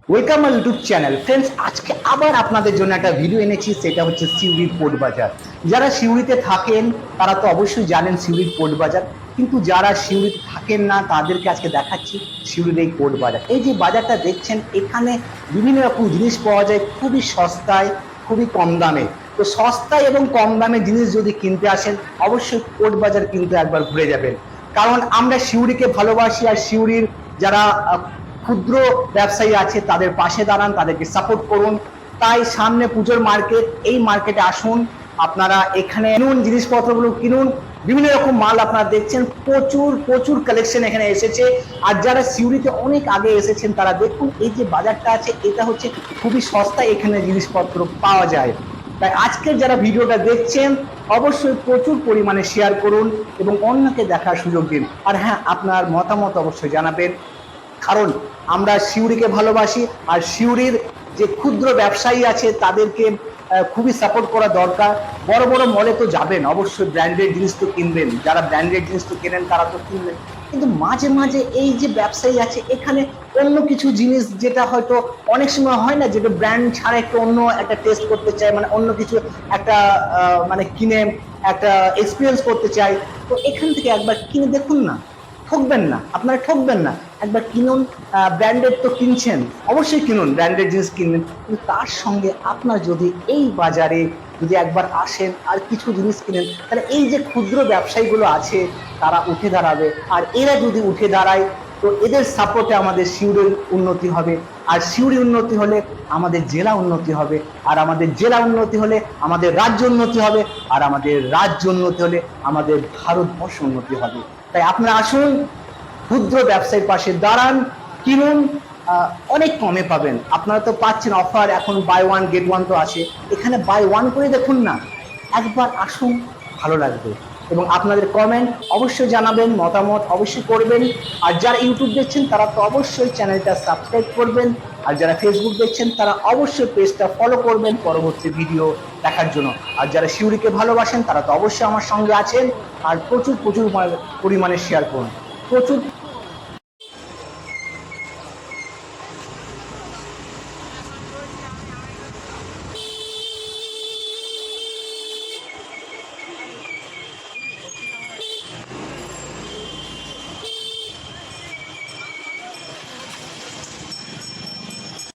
Welcome my YouTube channel friends. আজকে আবার আপনাদের জন্য একটা ভিডিও এনেছি, সেটা হচ্ছে সিউড়ির পোর্ট বাজার। যারা সিউড়িতে থাকেন তারা তো অবশ্যই জানেন সিউড়ির পোর্ট বাজার, কিন্তু যারা সিউড়িতে থাকেন না তাদেরকে আজকে দেখাচ্ছি সিউড়ির এই পোর্ট বাজার। এই যে বাজারটা দেখছেন, এখানে বিভিন্ন রকম জিনিস পাওয়া যায় খুবই সস্তায়, খুবই কম দামে। তো সস্তায় এবং কম দামে জিনিস যদি কিনতে আসেন, অবশ্যই পোর্ট বাজার কিন্তু একবার ঘুরে যাবেন। কারণ আমরা সিউড়িকে ভালোবাসি, আর সিউড়ির যারা ক্ষুদ্র ব্যবসায়ী আছে তাদের পাশে দাঁড়ান, তাদেরকে সাপোর্ট করুন। তাই সামনে পুজোর মার্কেট, এই মার্কেটে আসুন, আপনারা এখানে কিনুন, জিনিসপত্রগুলো কিনুন। বিভিন্ন রকম মাল আপনারা দেখছেন, প্রচুর প্রচুর কালেকশন এখানে এসেছে। আর যারা সিউড়িতে অনেক আগে এসেছেন তারা দেখুন, এই যে বাজারটা আছে এটা হচ্ছে খুবই সস্তায় এখানে জিনিসপত্র পাওয়া যায়। তাই আজকের যারা ভিডিওটা দেখছেন অবশ্যই প্রচুর পরিমাণে শেয়ার করুন এবং অন্যকে দেখার সুযোগ দিন। আর হ্যাঁ, আপনার মতামত অবশ্যই জানাবেন, কারণ আমরা সিউড়িকে ভালোবাসি। আর সিউড়ির যে ক্ষুদ্র ব্যবসায়ী আছে তাদেরকে খুবই সাপোর্ট করা দরকার। বড় বড় মলে তো যাবেন, অবশ্যই ব্র্যান্ডেড জিনিস তো কিনবেন, যারা ব্র্যান্ডেড জিনিস তো কেনেন তারা তো কিনবেন, কিন্তু মাঝে মাঝে এই যে ব্যবসায়ী আছে এখানে অন্য কিছু জিনিস, যেটা হয়তো অনেক সময় হয় না, যেটা ব্র্যান্ড ছাড়া একটু অন্য একটা টেস্ট করতে চায়, মানে অন্য কিছু একটা মানে কিনে একটা এক্সপিরিয়েন্স করতে চাই। তো এখান থেকে একবার কিনে দেখুন না, ঠকবেন না, আপনারা ঠকবেন না। একবার কিনুন, ব্র্যান্ডেড তো কিনছেন, অবশ্যই কিনুন, ব্র্যান্ডেড জিনিস কিনবেন, কিন্তু তার সঙ্গে আপনার যদি এই বাজারে যদি একবার আসেন আর কিছু জিনিস কিনেন, তাহলে এই যে ক্ষুদ্র ব্যবসায়ীগুলো আছে তারা উঠে দাঁড়াবে। আর এরা যদি উঠে দাঁড়ায় তো এদের সাপোর্টে আমাদের সিউড়ির উন্নতি হবে। আর সিউড়ি উন্নতি হলে আমাদের জেলা উন্নতি হবে। আর আমাদের জেলা উন্নতি হলে আমাদের রাজ্য উন্নতি হবে। আর আমাদের রাজ্য উন্নতি হলে আমাদের ভারতবর্ষ উন্নতি হবে। তাই আপনারা আসুন, ক্ষুদ্র ব্যবসায়ীর পাশে দাঁড়ান, কিনুন, অনেক কমে পাবেন। আপনারা তো পাচ্ছেন অফার, এখন বাই ওয়ান গেট ওয়ান তো আছে, এখানে বাই ওয়ান করে দেখুন না, একবার আসুন, ভালো লাগবে। এবং আপনাদের কমেন্ট অবশ্যই জানাবেন, মতামত অবশ্যই করবেন। আর যারা ইউটিউব দেখছেন তারা তো অবশ্যই চ্যানেলটা সাবস্ক্রাইব করবেন। আর যারা ফেসবুক দেখছেন তারা অবশ্যই পেজটা ফলো করবেন পরবর্তী ভিডিও দেখার জন্য। আর যারা সিউড়িকে ভালোবাসেন তারা তো অবশ্যই আমার সঙ্গে আছেন। আর প্রচুর প্রচুর পরিমাণে শেয়ার করুন, প্রচুর